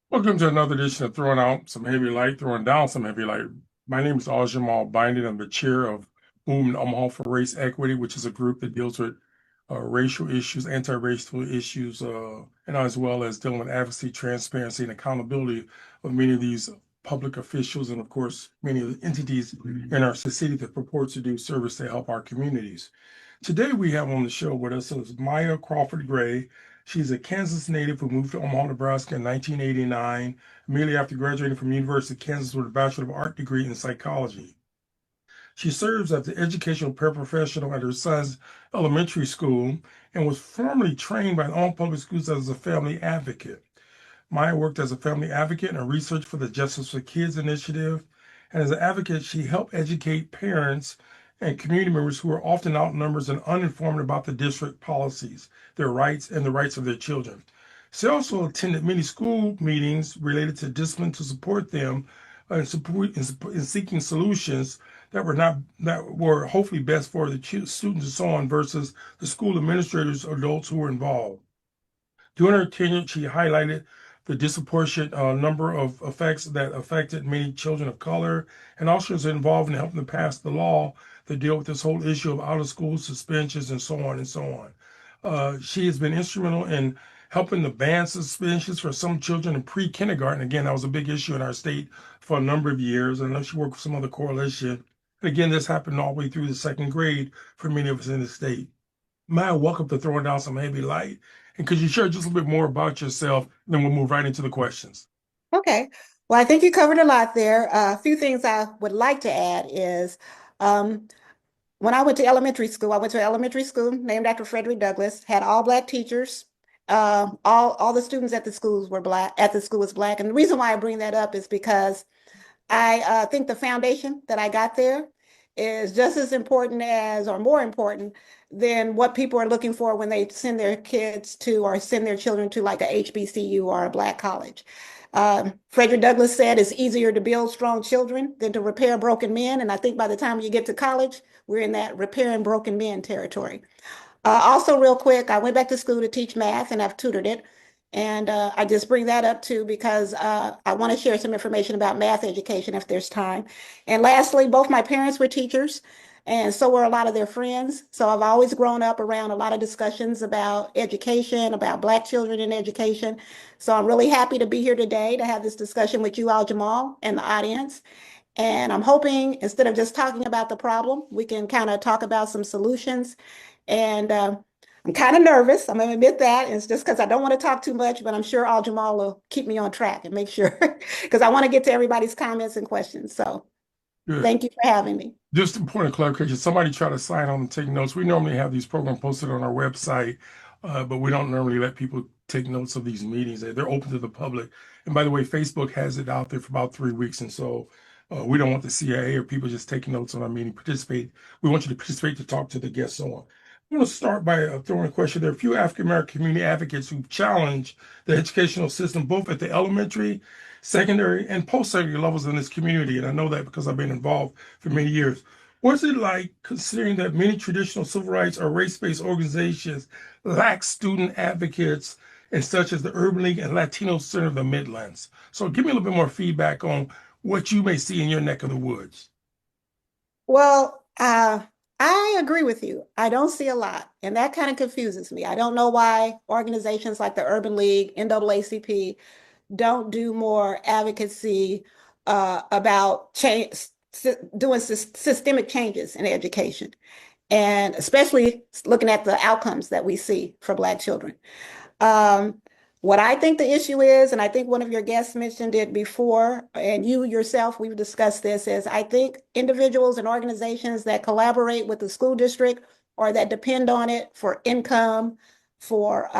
Welcome to another edition of Throwing Out Some Heavy Light, Throwing Down Some Heavy Light. My name is Jamal Binding. I'm the chair of Movement Omaha for Race Equity, which is a group that deals with racial issues, anti-racial issues, and as well as dealing with advocacy, transparency, and accountability of many of these public officials and, of course, many of the entities in our city that purport to do service to help our communities. Today we have on the show with us is Maya Crawford Gray. She's a Kansas native who moved to Omaha, Nebraska in 1989, immediately after graduating from University of Kansas with a Bachelor of Art degree in psychology. She serves as the educational paraprofessional at her son's elementary school and was formerly trained by Omaha Public Schools as a family advocate. Maya worked as a family advocate and researched for the Justice for Kids initiative. And as an advocate, she helped educate parents and community members who are often outnumbered and uninformed about the district policies, their rights, and the rights of their children. She also attended many school meetings related to discipline to support them in seeking solutions that were hopefully best for the students and so on versus the school administrators, adults who were involved. During her tenure, she highlighted the disproportionate number of effects that affected many children of color, and also was involved in helping to pass the law that deal with this whole issue of out-of-school suspensions and so on and so on. She has been instrumental in helping to ban suspensions for some children in pre-kindergarten. Again, that was a big issue in our state for a number of years. I know she worked with some other coalition. And again, this happened all the way through the second grade for many of us in the state. Maya, welcome to Throwing Down Some Heavy Light. And could you share just a little bit more about yourself? Then we'll move right into the questions. Okay. Well, I think you covered a lot there. A few things I would like to add is um, when I went to elementary school, I went to an elementary school named after Frederick Douglass, had all black teachers. All the students at the schools were black, at the school was black. And the reason why I bring that up is because I think the foundation that I got there is just as important as, or more important than what people are looking for when they send their kids to or send their children to like a HBCU or a black college. Frederick Douglass said it's easier to build strong children than to repair broken men. And I think by the time you get to college, we're in that repairing broken men territory. Also, real quick, I went back to school to teach math and I've tutored it. And I just bring that up too because I want to share some information about math education if there's time. And lastly, both my parents were teachers, and so were a lot of their friends. So I've always grown up around a lot of discussions about education, about Black children in education. So I'm really happy to be here today to have this discussion with you, Al Jamal, and the audience. And I'm hoping instead of just talking about the problem, we can kind of talk about some solutions. And I'm kind of nervous. I'm going to admit that. It's just because I don't want to talk too much, but I'm sure Al Jamal will keep me on track and make sure because I want to get to everybody's comments and questions. So Good. thank you for having me. Just a point of clarification. Somebody try to sign on and take notes. We normally have these programs posted on our website, but we don't normally let people take notes of these meetings. They're open to the public. And by the way, Facebook has it out there for about 3 weeks. And so we don't want the CIA or people just taking notes on our meeting participate. We want you to participate to talk to the guests so on. I'm going to start by throwing a question. There are a few African American community advocates who challenge the educational system, both at the elementary, secondary, and post-secondary levels in this community. And I know that because I've been involved for many years. What's it like considering that many traditional civil rights or race-based organizations lack student advocates and such as the Urban League and Latino Center of the Midlands? So give me a little bit more feedback on what you may see in your neck of the woods. Well, I agree with you. I don't see a lot, and that kind of confuses me. I don't know why organizations like the Urban League, NAACP, don't do more advocacy about change, doing systemic changes in education, and especially looking at the outcomes that we see for Black children. Um, what I think the issue is, and I think one of your guests mentioned it before, and you yourself, we've discussed this, is I think individuals and organizations that collaborate with the school district or that depend on it for income, for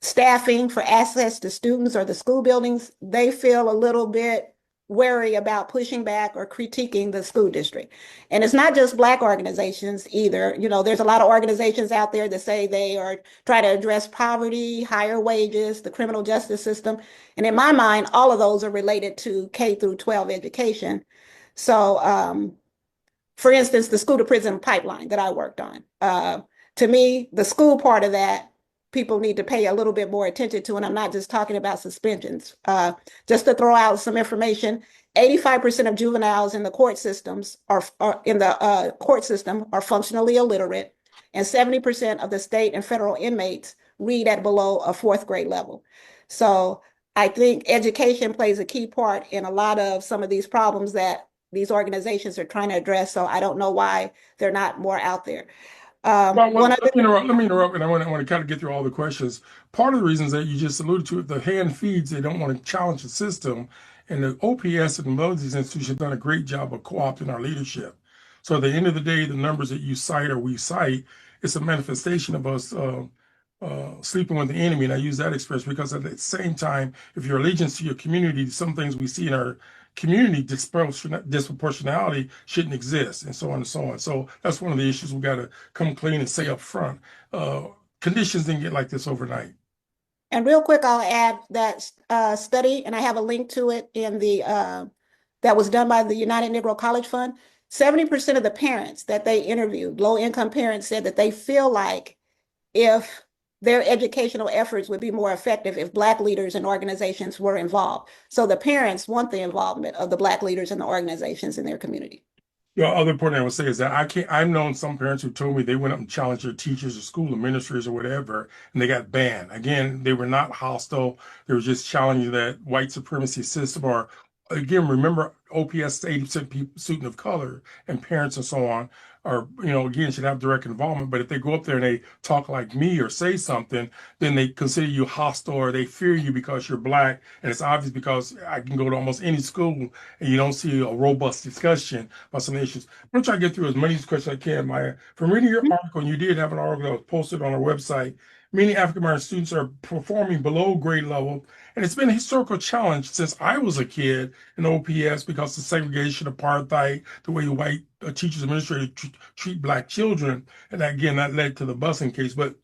staffing, for access to students or the school buildings, they feel a little bit wary about pushing back or critiquing the school district. And it's not just Black organizations either. You know, there's a lot of organizations out there that say they are try to address poverty, higher wages, the criminal justice system. And in my mind, all of those are related to K through 12 education. So, for instance, the school to prison pipeline that I worked on. To me, the school part of that people need to pay a little bit more attention to, and I'm not just talking about suspensions. Just to throw out some information, 85% of juveniles in the court systems are in the court system are functionally illiterate, and 70% of the state and federal inmates read at below a fourth grade level. So I think education plays a key part in a lot of some of these problems that these organizations are trying to address. So I don't know why they're not more out there. One other let me interrupt. Let me interrupt, and I want to kind of get through all the questions. Part of the reasons that you just alluded to, the hand feeds, they don't want to challenge the system, and the OPS and both these institutions have done a great job of co-opting our leadership. So at the end of the day, the numbers that you cite or we cite, it's a manifestation of us sleeping with the enemy. And I use that expression because at the same time, if your allegiance to your community, some things we see in our community disproportionality shouldn't exist, and so on and so on. So that's one of the issues we got to come clean and say up front. Conditions didn't get like this overnight. And real quick, I'll add that study, and I have a link to it in the that was done by the United Negro College Fund. 70% of the parents that they interviewed, low-income parents, said that they feel like if their educational efforts would be more effective if Black leaders and organizations were involved. So the parents want the involvement of the Black leaders and the organizations in their community. The other point I would say is that I've known some parents who told me they went up and challenged their teachers or school administrators or whatever, and they got banned. Again, they were not hostile. They were just challenging that white supremacy system. Or again, remember OPS 80% student of color and parents and so on are, again, should have direct involvement. But if they go up there and they talk like me or say something, then they consider you hostile or they fear you because you're Black. And it's obvious because I can go to almost any school and you don't see a robust discussion about some issues. I'm going to try to get through as many of these questions as I can, Maya. From reading your article, and you did have an article that was posted on our website, many African American students are performing below grade level. And it's been a historical challenge since I was a kid in OPS because of segregation, apartheid, the way white teachers and administrators treat Black children. And again, that led to the busing case. But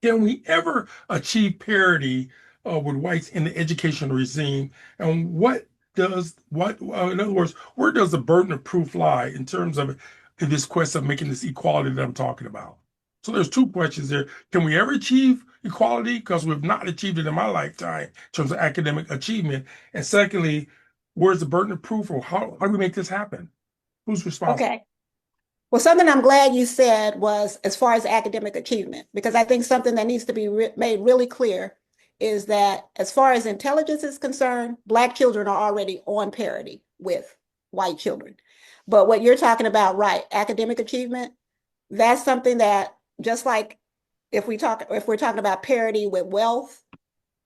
can we ever achieve parity with whites in the educational regime? And in other words, where does the burden of proof lie in terms of this quest of making this equality that I'm talking about? So there's two questions there. Can we ever achieve equality? Because we've not achieved it in my lifetime in terms of academic achievement. And secondly, where's the burden of proof, or how do we make this happen? Who's responsible? Okay. Well, something I'm glad you said was as far as academic achievement, because I think something that needs to be made really clear is that as far as intelligence is concerned, Black children are already on parity with white children. But what you're talking about, right, academic achievement, that's something that just like if we're talking about parity with wealth,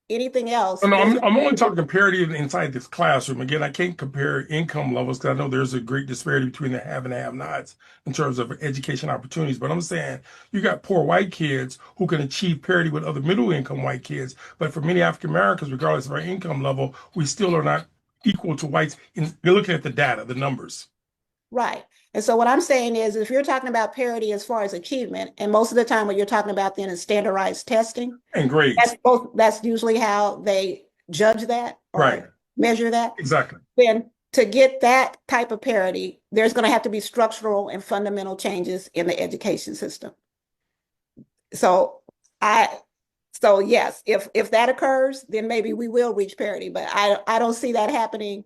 anything else. No, I'm only talking parity inside this classroom. Again, I can't compare income levels because I know there's a great disparity between the have and have-nots in terms of education opportunities. But I'm saying you got poor white kids who can achieve parity with other middle-income white kids. But for many African Americans, regardless of our income level, we still are not equal to whites. You're looking at the data, the numbers. Right. And so what I'm saying is if you're talking about parity as far as achievement, and most of the time what you're talking about then is standardized testing. And grades. That's usually how they judge that or right. measure that. Exactly. Then to get that type of parity, there's going to have to be structural and fundamental changes in the education system. So yes, if that occurs, then maybe we will reach parity, but I don't see that happening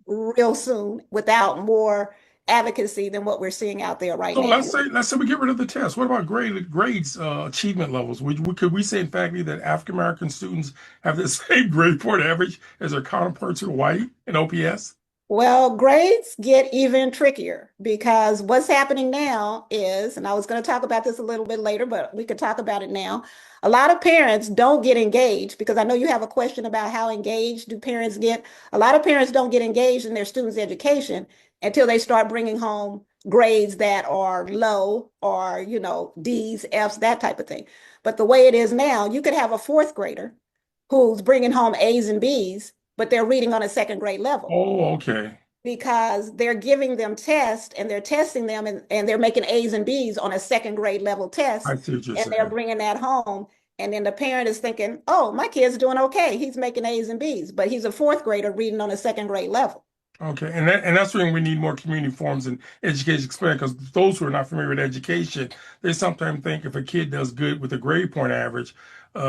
real soon without more advocacy than what we're seeing out there right now. Let's say we get rid of the test. What about grades, achievement levels? Could we say, in fact, that African American students have the same grade point average as their counterparts who are white in OPS? Well, grades get even trickier because what's happening now is, and I was going to talk about this a little bit later, but we could talk about it now. A lot of parents don't get engaged because I know you have a question about how engaged do parents get. A lot of parents don't get engaged in their students' education until they start bringing home grades that are low or, D's, F's, that type of thing. But the way it is now, you could have a fourth grader who's bringing home A's and B's, but they're reading on a second grade level. Oh, okay. Because they're giving them tests and they're testing them and they're making A's and B's on a second grade level test. I see what you're and saying. They're bringing that home. And then the parent is thinking, oh, my kid's doing okay. He's making A's and B's, but he's a fourth grader reading on a second grade level. Okay, and that's when we need more community forums and education experience, because those who are not familiar with education, they sometimes think if a kid does good with a grade point average,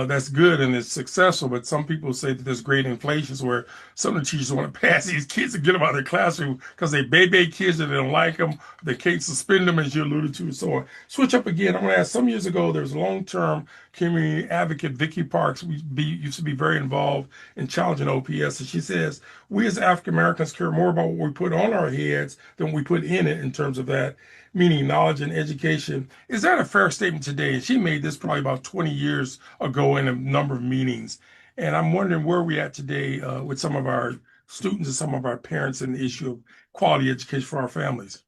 that's good and it's successful. But some people say that there's great inflations where some of the teachers want to pass these kids and get them out of their classroom because they baby kids and they don't like them. They can't suspend them, as you alluded to. So switch up again. I'm going to ask. Some years ago, there was a long-term community advocate, Vicky Parks. Used to be very involved in challenging OPS, and she says we as African Americans care more about what we put on our heads than what we put in it in terms of that, meaning knowledge and education. Is that a fair statement today? And she made this probably about 20 years ago in a number of meetings. And I'm wondering where we at today with some of our students and some of our parents and the issue of quality education for our families.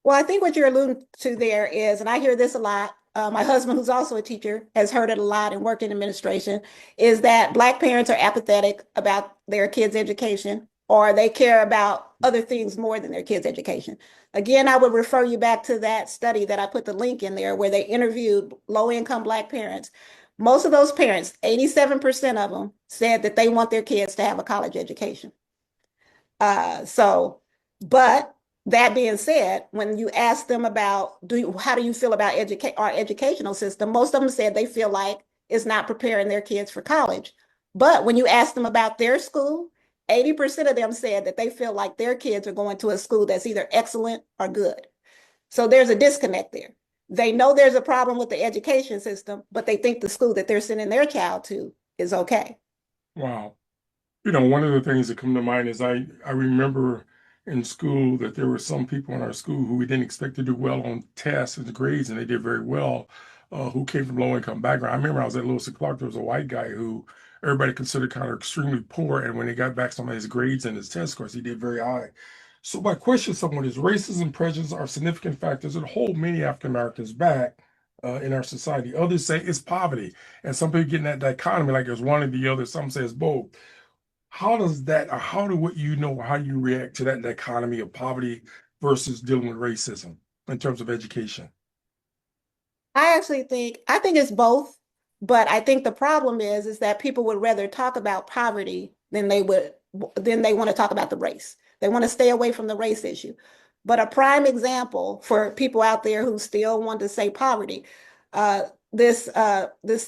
Well, I think what you're alluding to there is, and I hear this a lot. My husband, who's also a teacher, has heard it a lot and worked in administration, is that Black parents are apathetic about their kids' education, or they care about other things more than their kids' education. Again, I would refer you back to that study that I put the link in there where they interviewed low-income Black parents. Most of those parents, 87% of them, said that they want their kids to have a college education. But that being said, when you ask them about how do you feel about our educational system, most of them said they feel like it's not preparing their kids for college. But when you ask them about their school, 80% of them said that they feel like their kids are going to a school that's either excellent or good. So there's a disconnect there. They know there's a problem with the education system, but they think the school that they're sending their child to is okay. Wow. One of the things that come to mind is I remember in school that there were some people in our school who we didn't expect to do well on tests and grades, and they did very well, who came from low income background. I remember I was at Lewis and Clark, there was a white guy who everybody considered kind of extremely poor, and when he got back some of his grades and his test scores, he did very high. So my question to someone is racism and prejudice are significant factors that hold many African Americans back in our society. Others say it's poverty, and some people get in that dichotomy like it's one or the other. Some say it's both. How does that, or how do what how do you react to that dichotomy of poverty versus dealing with racism in terms of education? I think it's both, but I think the problem is that people would rather talk about poverty than they want to talk about the race. They want to stay away from the race issue. But a prime example for people out there who still want to say poverty, this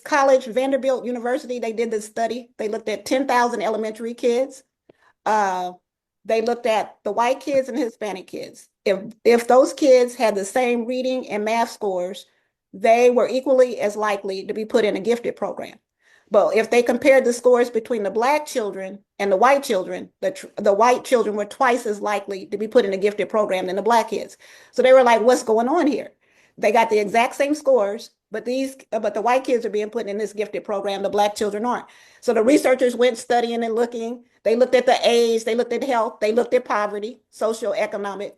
college, Vanderbilt University, they did this study. They looked at 10,000 elementary kids. Uh, they looked at the white kids and Hispanic kids. If those kids had the same reading and math scores, they were equally as likely to be put in a gifted program. But if they compared the scores between the Black children and the white children, the white children were twice as likely to be put in a gifted program than the Black kids. So they were like, what's going on here? They got the exact same scores, but the white kids are being put in this gifted program, the Black children aren't. So the researchers went studying and looking. They looked at the age, they looked at health, they looked at poverty, socioeconomic.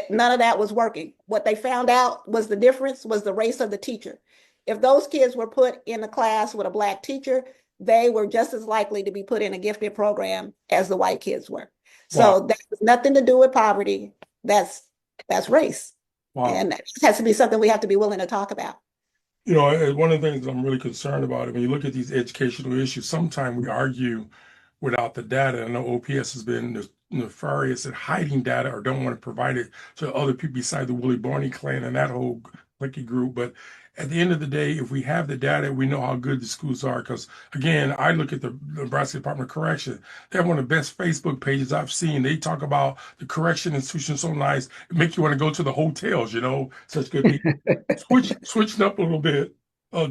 None of that was working. What they found out was the difference was the race of the teacher. If those kids were put in a class with a Black teacher, they were just as likely to be put in a gifted program as the white kids were. Wow. So that has nothing to do with poverty. That's race. Wow. And that has to be something we have to be willing to talk about. One of the things that I'm really concerned about, when you look at these educational issues, sometimes we argue without the data. I know OPS has been nefarious at hiding data or don't want to provide it to other people beside the Willie Barney clan and that whole clicky group. But at the end of the day, if we have the data, we know how good the schools are. Because again, I look at the Nebraska Department of Correction. They have one of the best Facebook pages I've seen. They talk about the correction institution so nice, it makes you want to go to the hotels, such good people. Switching up a little bit.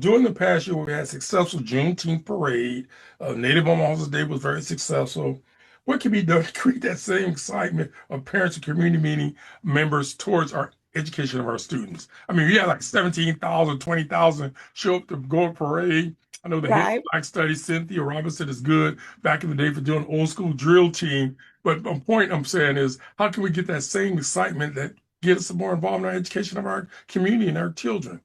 During the past year, we had a successful Juneteenth parade. Native Omaha's Day was very successful. What can be done to create that same excitement of parents and community meeting members towards our education of our students? I mean, we had like 17,000, 20,000 show up to go to parade. I know the head of Right. Black Studies, Cynthia Robinson, is good back in the day for doing old school drill team. But the point I'm saying is, how can we get that same excitement that gets us more involved in our education of our community and our children?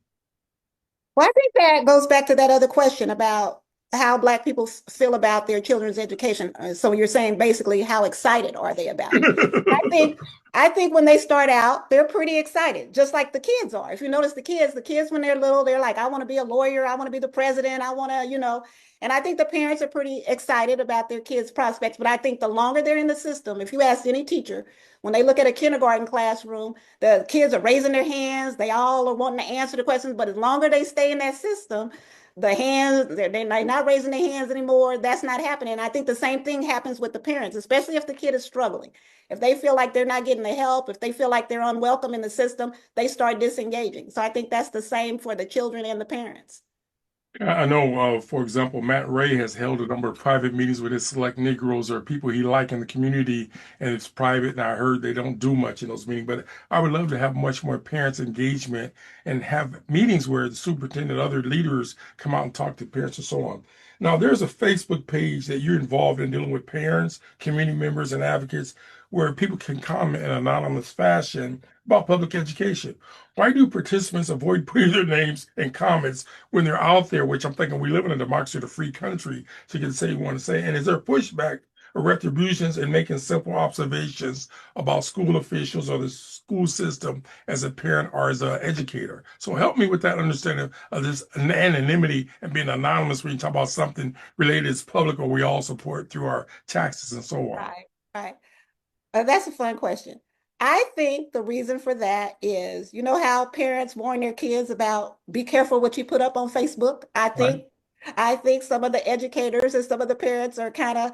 Well, I think that goes back to that other question about how Black people feel about their children's education. So you're saying basically how excited are they about it? I think I think when they start out, they're pretty excited, just like the kids are. If you notice the kids when they're little, they're like, I want to be a lawyer, I want to be the president, I want to. And I think the parents are pretty excited about their kids' prospects. But I think the longer they're in the system, if you ask any teacher, when they look at a kindergarten classroom, the kids are raising their hands, they all are wanting to answer the questions, but as longer they stay in that system, the hands, they're not raising their hands anymore. That's not happening. I think the same thing happens with the parents, especially if the kid is struggling. If they feel like they're not getting the help, if they feel like they're unwelcome in the system, they start disengaging. So I think that's the same for the children and the parents. I know, for example, Matt Ray has held a number of private meetings with his select Negroes or people he like in the community, and it's private. And I heard they don't do much in those meetings, but I would love to have much more parents' engagement and have meetings where the superintendent, other leaders come out and talk to parents and so on. Now, there's a Facebook page that you're involved in dealing with parents, community members, and advocates where people can comment in an anonymous fashion about public education. Why do participants avoid putting their names in comments when they're out there, which I'm thinking we live in a democracy, a free country, so you can say you want to say. And is there pushback or retributions in making simple observations about school officials or the school system as a parent or as an educator? So help me with that understanding of this anonymity and being anonymous when you talk about something related as public or we all support through our taxes and so on. Right, right. That's a fun question. I think the reason for that is, you know how parents warn their kids about be careful what you put up on Facebook? Right. I think some of the educators and some of the parents are kind of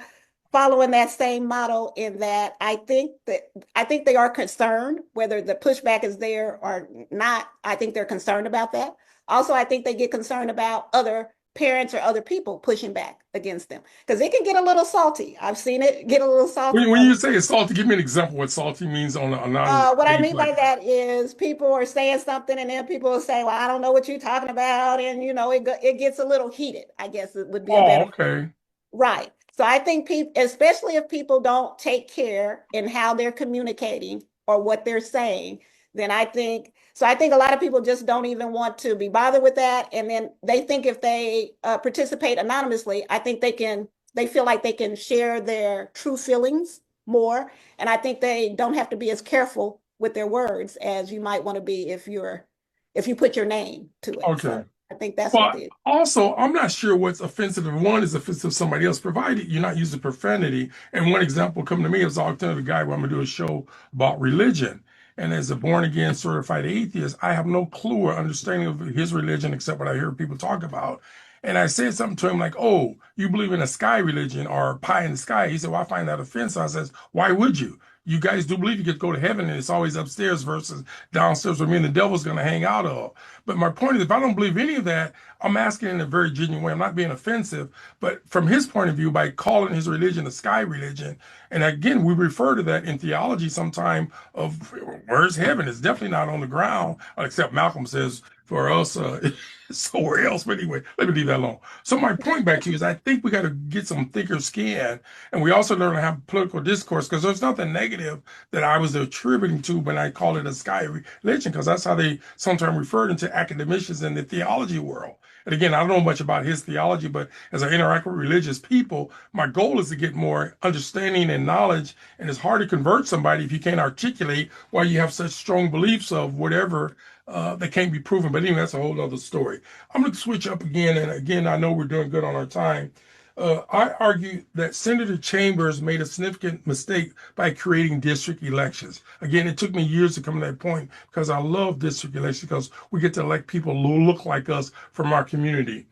following that same model in that I think they are concerned whether the pushback is there or not. I think they're concerned about that. Also, I think they get concerned about other parents or other people pushing back against them because it can get a little salty. I've seen it get a little salty. When you say it's salty, give me an example what salty means on an anonymous What I page mean like by that. that is people are saying something and then people will say, well, I don't know what you're talking about. And, you know, it gets a little heated, I guess it would be a Oh, better. okay. Right. So I think people, especially if people don't take care in how they're communicating or what they're saying, then I think a lot of people just don't even want to be bothered with that. And then they think if they participate anonymously, they feel like they can share their true feelings more. And I think they don't have to be as careful with their words as you might want to be if you put your name to it. Okay. So I think that's what Well, it is. also, I'm not sure what's offensive if one is offensive to somebody else, provided you're not using profanity. And one example coming to me is I'll tell the guy where I'm gonna do a show about religion. And as a born again certified atheist, I have no clue or understanding of his religion except what I hear people talk about. And I said something to him like, "Oh, you believe in a sky religion or pie in the sky?" He said, "Well, I find that offensive." I says, "Why would you? You guys do believe you get to go to heaven and it's always upstairs versus downstairs where me and the devil's going to hang out of." But my point is, if I don't believe any of that, I'm asking in a very genuine way. I'm not being offensive, but from his point of view, by calling his religion a sky religion, and again, we refer to that in theology sometime of where's heaven? It's definitely not on the ground, except Malcolm says for us, it's somewhere else. But anyway, let me leave that alone. So my point back to you is I think we got to get some thicker skin, and we also learn to have political discourse because there's nothing negative that I was attributing to when I call it a sky religion, because that's how they sometimes refer to academicians in the theology world. And again, I don't know much about his theology, but as I interact with religious people, my goal is to get more understanding and knowledge. And it's hard to convert somebody if you can't articulate why you have such strong beliefs of whatever that can't be proven. But anyway, that's a whole other story. I'm going to switch up again. And again, I know we're doing good on our time. I argue that Senator Chambers made a significant mistake by creating district elections. Again, it took me years to come to that point because I love district elections because we get to elect people who look like us from our community.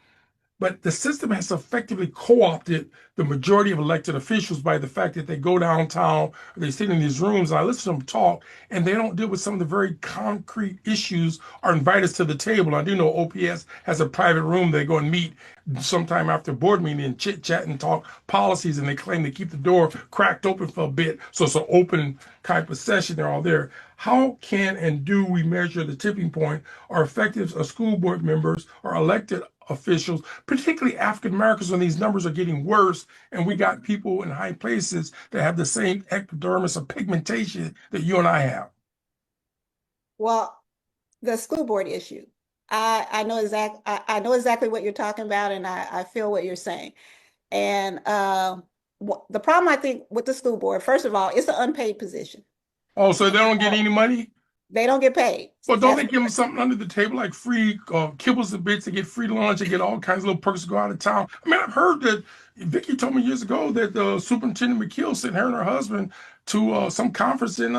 But the system has effectively co-opted the majority of elected officials by the fact that they go downtown, they sit in these rooms, and I listen to them talk, and they don't deal with some of the very concrete issues or invite us to the table. I do know OPS has a private room they go and meet sometime after board meeting and chit chat and talk policies, and they claim they keep the door cracked open for a bit, so it's an open type of session. They're all there. How can and do we measure the tipping point or effective school board members or elected officials, particularly African Americans, when these numbers are getting worse, and we got people in high places that have the same epidermis of pigmentation that you and I have? Well, the school board issue. I know exactly what you're talking about, and I feel what you're saying. And the problem I think with the school board, first of all, it's an unpaid position. Oh, so they don't get any money? They don't get paid. Well, don't That's they give them something under the table like free kibbles and bits? They get free lunch, they get all kinds of little perks to go out of town. I mean, I've heard that Vicky told me years ago that Superintendent McKeel sent her and her husband to some conference in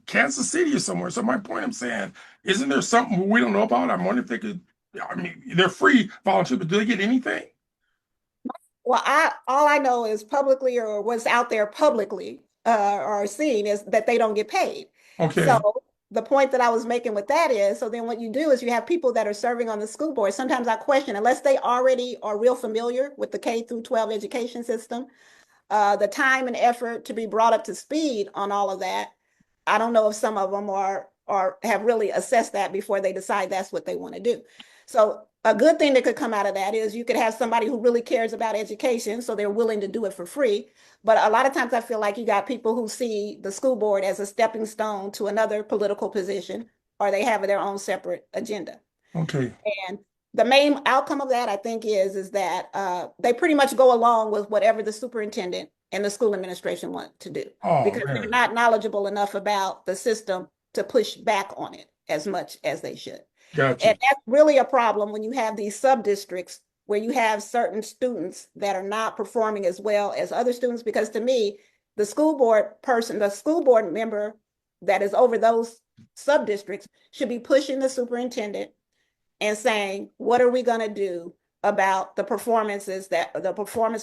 Kansas City or somewhere. So my point I'm saying, isn't there something we don't know about? I'm wondering if they could I mean, they're free volunteer, but do they get anything? Well, all I know is publicly or what's out there publicly or seen is that they don't get paid. So Okay. the point that I was making with that is, so then what you do is you have people that are serving on the school board. Sometimes I question, unless they already are real familiar with the K through 12 education system, the time and effort to be brought up to speed on all of that. I don't know if some of them are or have really assessed that before they decide that's what they want to do. So a good thing that could come out of that is you could have somebody who really cares about education, so they're willing to do it for free. But a lot of times I feel like you got people who see the school board as a stepping stone to another political position, or they have their own separate agenda. Okay. And the main outcome of that, I think, is that they pretty much go along with whatever the superintendent and the school administration want to do Oh because they're man. not knowledgeable enough about the system to push back on it as much as they should. Got And you. that's really a problem when you have these sub districts where you have certain students that are not performing as well as other students. Because to me, the school board member that is over those sub districts should be pushing the superintendent and saying, what are we going to do about the performance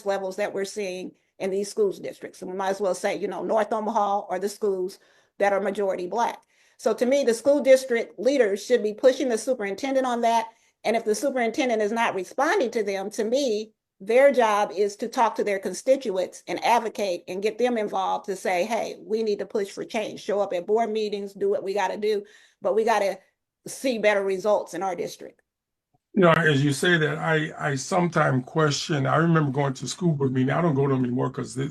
levels that we're seeing in these schools districts? And we might as well say, North Omaha or the schools that are majority Black. So to me, the school district leaders should be pushing the superintendent on that. And if the superintendent is not responding to them, to me, their job is to talk to their constituents and advocate and get them involved to say, hey, we need to push for change, show up at board meetings, do what we got to do, but we got to see better results in our district. As you say that, I sometimes question. I remember going to school board meeting. I don't go to them anymore because they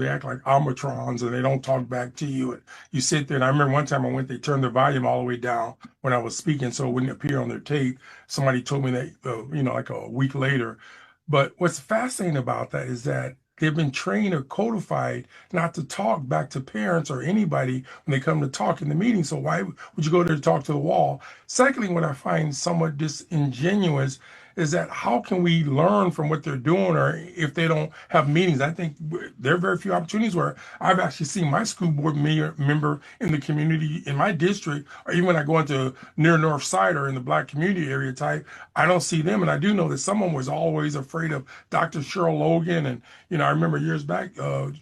act like Almatrons and they don't talk back to you. And you sit there. And I remember one time I went, they turned the volume all the way down when I was speaking, so it wouldn't appear on their tape. Somebody told me that, like a week later. But what's fascinating about that is that they've been trained or codified not to talk back to parents or anybody when they come to talk in the meeting. So why would you go there to talk to the wall? Secondly, what I find somewhat disingenuous is that how can we learn from what they're doing or if they don't have meetings? I think there are very few opportunities where I've actually seen my school board member in the community in my district, or even when I go into near North Side or in the Black community area type, I don't see them. And I do know that someone was always afraid of Dr. Cheryl Logan. And, I remember years back,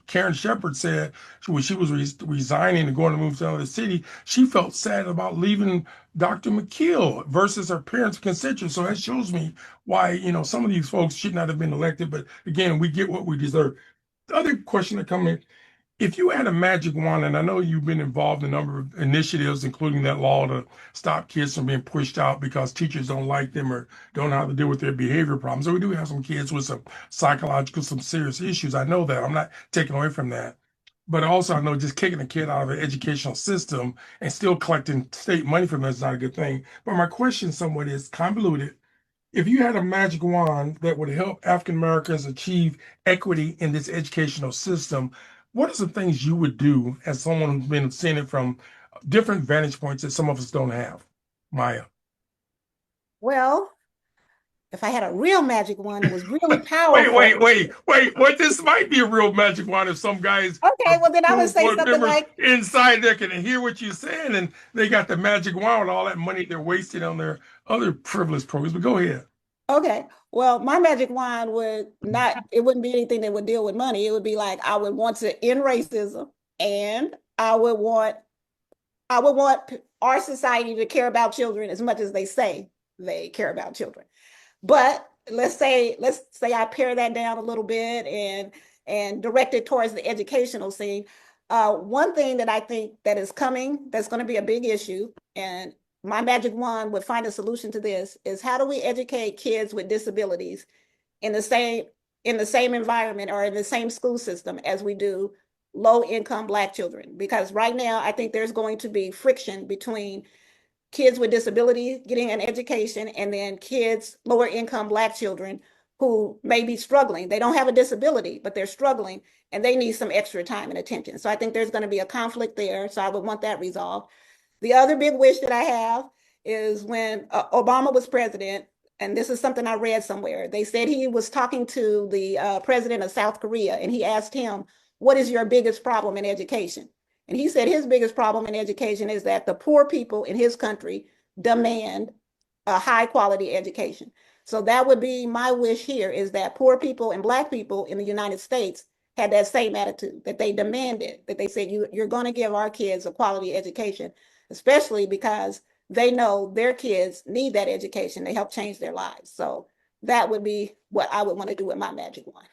Karen Shepard said when she was resigning and going to move to another city, she felt sad about leaving Dr. McKeel versus her parents' constituents. So that shows me why, some of these folks should not have been elected. But again, we get what we deserve. The other question that comes in, if you had a magic wand, and I know you've been involved in a number of initiatives, including that law to stop kids from being pushed out because teachers don't like them or don't know how to deal with their behavior problems. So we do have some kids with some psychological, some serious issues. I know that. I'm not taking away from that. But also, I know just kicking a kid out of an educational system and still collecting state money from them is not a good thing. But my question somewhat is convoluted. If you had a magic wand that would help African Americans achieve equity in this educational system, what are some things you would do as someone who's been seeing it from different vantage points that some of us don't have? Maya. Well, if I had a real magic wand that was really Wait, powerful, wait, wait, wait. What this might be a real magic wand if some guys okay, are well, then I would school say board something members like, inside there can hear what you're saying and they got the magic wand with all that money they're wasting on their other privilege programs. But go ahead. okay, well, my magic wand it wouldn't be anything that would deal with money. It would be like, I would want to end racism and I would want our society to care about children as much as they say they care about children. But let's say I pare that down a little bit and direct it towards the educational scene. One thing that I think that is coming that's going to be a big issue, and my magic wand would find a solution to this, is how do we educate kids with disabilities in the same environment or in the same school system as we do low income Black children? Because right now I think there's going to be friction between kids with disabilities getting an education and then kids, lower income Black children who may be struggling. They don't have a disability, but they're struggling and they need some extra time and attention. So I think there's going to be a conflict there. So I would want that resolved. The other big wish that I have is when Obama was president, and this is something I read somewhere. They said he was talking to the president of South Korea, and he asked him, "What is your biggest problem in education?" And he said his biggest problem in education is that the poor people in his country demand a high quality education. So that would be my wish here, is that poor people and Black people in the United States had that same attitude, that they demanded, that they said, you're going to give our kids a quality education, especially because they know their kids need that education. They help change their lives. So that would be what I would want to do with my magic wand.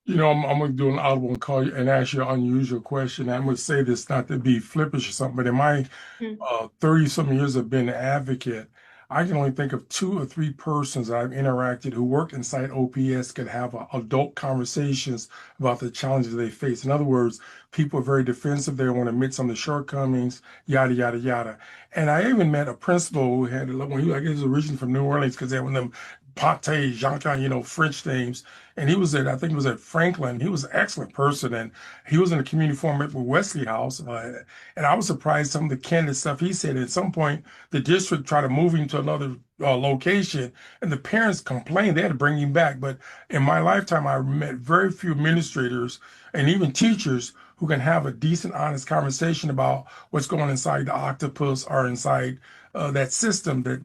I'm going to do an audible and call you and ask you an unusual question. I'm going to say this not to be flippish or something, but in my Mm. 30 something years of being an advocate, I can only think of two or three persons I've interacted who work inside OPS could have adult conversations about the challenges they face. In other words, people are very defensive. They want to admit some of the shortcomings, yada, yada, yada. And I even met a principal who had, when he, I guess, was originally from New Orleans because they had one of them Pate, Jean, French names. And he was I think it was at Franklin. He was an excellent person. And he was in a community forum with Wesley House. And I was surprised some of the candid stuff he said. At some point, the district tried to move him to another location, and the parents complained. They had to bring him back. But in my lifetime, I met very few administrators and even teachers who can have a decent, honest conversation about what's going on inside the octopus or inside that system that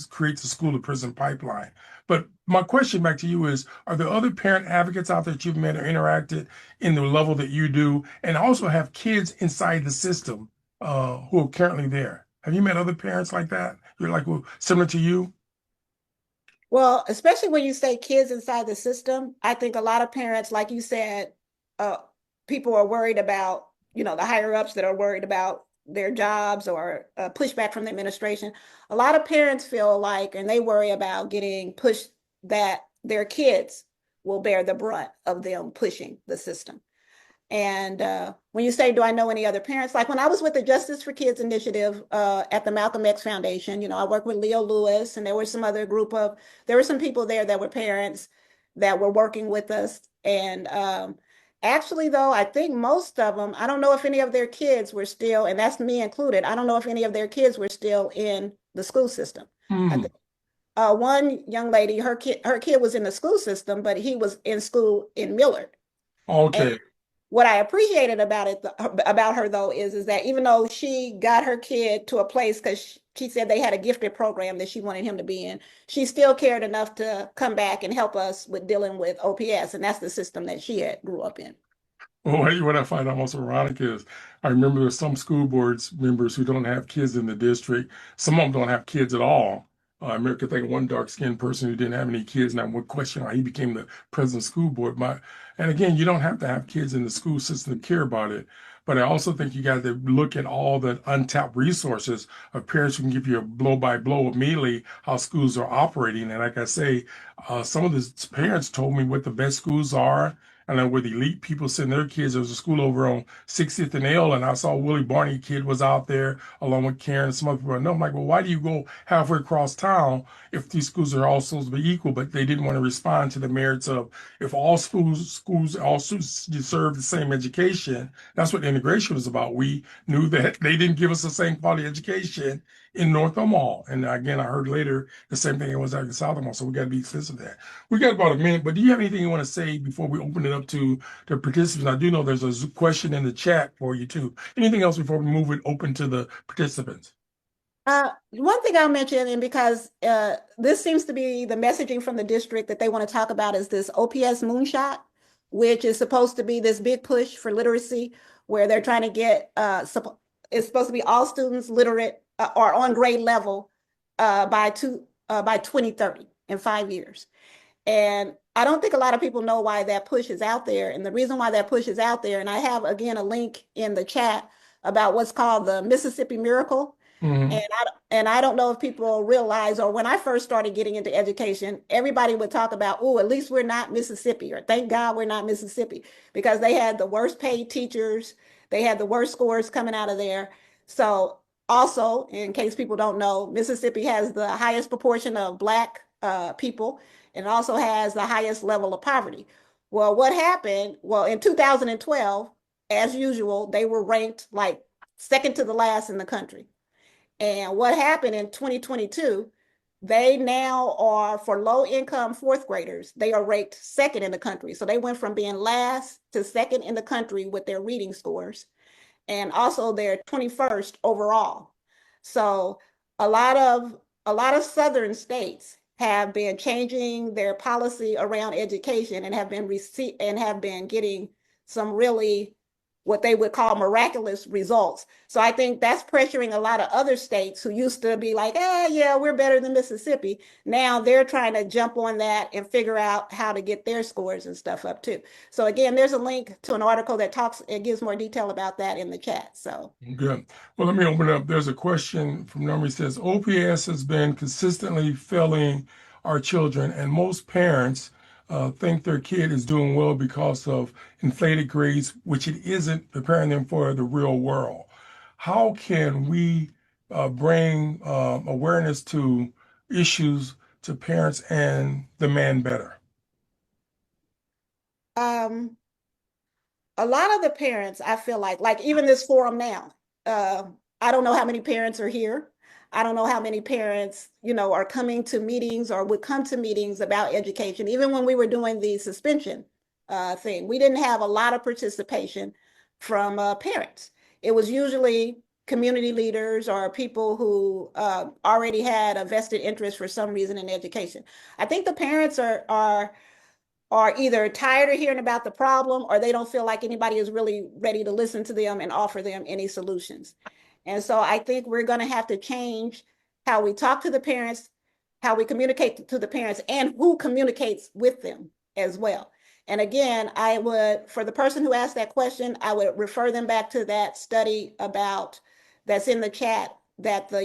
creates a school to prison pipeline. But my question back to you is: are there other parent advocates out there that you've met or interacted in the level that you do, and also have kids inside the system who are currently there? Have you met other parents like that? You're like, well, similar to you? Well, especially when you say kids inside the system, I think a lot of parents, like you said, uh, people are worried about, the higher ups that are worried about their jobs or pushback from the administration. A lot of parents feel like, and they worry about getting pushed, that their kids will bear the brunt of them pushing the system. And when you say, do I know any other parents? Like when I was with the Justice for Kids initiative at the Malcolm X Foundation, I worked with Leo Lewis, and there were there were some people there that were parents that were working with us. And actually, though, I think most of them, I don't know if any of their kids were still, and that's me included, I don't know if any of their kids were still in the school system. I Hmm. think one young lady, her kid was in the school system, but he was in school in Millard. And Okay. what I appreciated about her though is that even though she got her kid to a place because she said they had a gifted program that she wanted him to be in, she still cared enough to come back and help us with dealing with OPS, and that's the system that she had grew up in. Well, what I find almost ironic is I remember there's some school boards members who don't have kids in the district. Some of them don't have kids at all. I remember I think of one dark-skinned person who didn't have any kids, and I would question how he became the president of the school board. And again, you don't have to have kids in the school system to care about it. But I also think you got to look at all the untapped resources of parents who can give you a blow-by-blow immediately how schools are operating. And like I say, some of the parents told me what the best schools are. And then with elite people sending their kids, there was a school over on 60th and L, and I saw Willie Barney kid was out there along with Karen and some other people. And I'm like, well, why do you go halfway across town if these schools are all supposed to be equal? But they didn't want to respond to the merits of if all schools all students deserve the same education. That's what integration was about. We knew that they didn't give us the same quality education in North Omaha. And again, I heard later the same thing it was out in South Omaha. So we got to be sensitive to that. We got about a minute, but do you have anything you want to say before we open it up to the participants? I do know there's a question in the chat for you too. Anything else before we move it open to the participants? One thing I'll mention, and because this seems to be the messaging from the district that they want to talk about, is this OPS moonshot, which is supposed to be this big push for literacy, where they're trying to get it's supposed to be all students literate or on grade level by 2030 in 5 years. And I don't think a lot of people know why that push is out there. And the reason why that push is out there, and I have again a link in the chat about what's called the Mississippi Miracle. Hmm. And I don't know if people realize, or when I first started getting into education, everybody would talk about, oh, at least we're not Mississippi, or thank God we're not Mississippi, because they had the worst paid teachers, they had the worst scores coming out of there. So also, in case people don't know, Mississippi has the highest proportion of Black people, and also has the highest level of poverty. Well, what happened? Well, in 2012, as usual, they were ranked like second to the last in the country. And what happened in 2022, they now are, for low income fourth graders, they are ranked second in the country. So they went from being last to second in the country with their reading scores. And also they're 21st overall. So a lot of a lot of southern states have been changing their policy around education and have been getting some really what they would call miraculous results. So I think that's pressuring a lot of other states who used to be like, yeah, we're better than Mississippi. Now they're trying to jump on that and figure out how to get their scores and stuff up too. So again, there's a link to an article that it gives more detail about that in the chat. So Good. Well, let me open it up. There's a question from Naomi says, OPS has been consistently failing our children, and most parents think their kid is doing well because of inflated grades, which it isn't preparing them for the real world. How can we bring awareness to issues to parents and demand better? um, a lot of the parents, I feel like even this forum now, uh, I don't know how many parents are here. I don't know how many parents, are coming to meetings or would come to meetings about education. Even when we were doing the suspension thing, we didn't have a lot of participation from parents. It was usually community leaders or people who already had a vested interest for some reason in education. I think the parents are either tired of hearing about the problem or they don't feel like anybody is really ready to listen to them and offer them any solutions. And so I think we're going to have to change how we talk to the parents, how we communicate to the parents, and who communicates with them as well. And again, for the person who asked that question, I would refer them back to that study that's in the chat that the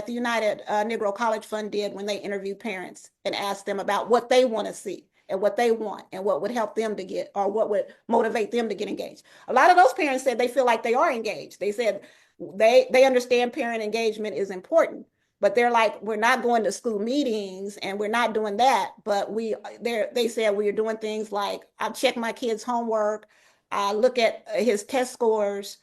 United Negro College Fund did when they interviewed parents and asked them about what they want to see and what they want and what would help them to get or what would motivate them to get engaged. A lot of those parents said they feel like they are engaged. They said they understand parent engagement is important, but they're like, we're not going to school meetings and we're not doing that. But they said we are doing things like I check my kid's homework, I look at his test scores,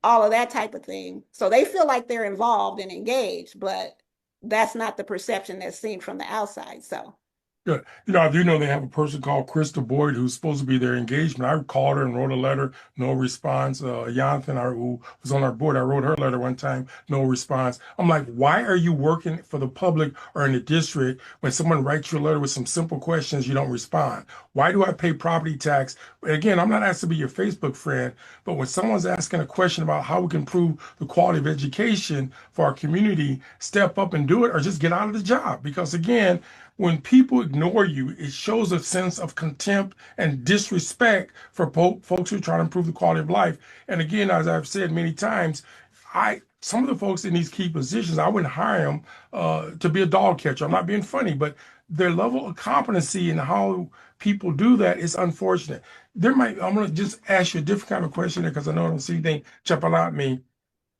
all of that type of thing. So they feel like they're involved and engaged, but that's not the perception that's seen from the outside. So Good. I do know they have a person called Krista Boyd who's supposed to be their engagement. I called her and wrote a letter, no response. Jonathan, who was on our board, I wrote her a letter one time, no response. I'm like, why are you working for the public or in the district when someone writes you a letter with some simple questions, you don't respond? Why do I pay property tax? Again, I'm not asked to be your Facebook friend, but when someone's asking a question about how we can improve the quality of education for our community, step up and do it or just get out of the job. Because again, when people ignore you, it shows a sense of contempt and disrespect for folks who are trying to improve the quality of life. And again, as I've said many times, some of the folks in these key positions, I wouldn't hire them to be a dog catcher. I'm not being funny, but their level of competency and how people do that is unfortunate. I'm going to just ask you a different kind of question because I know I don't see anything jumping out at me.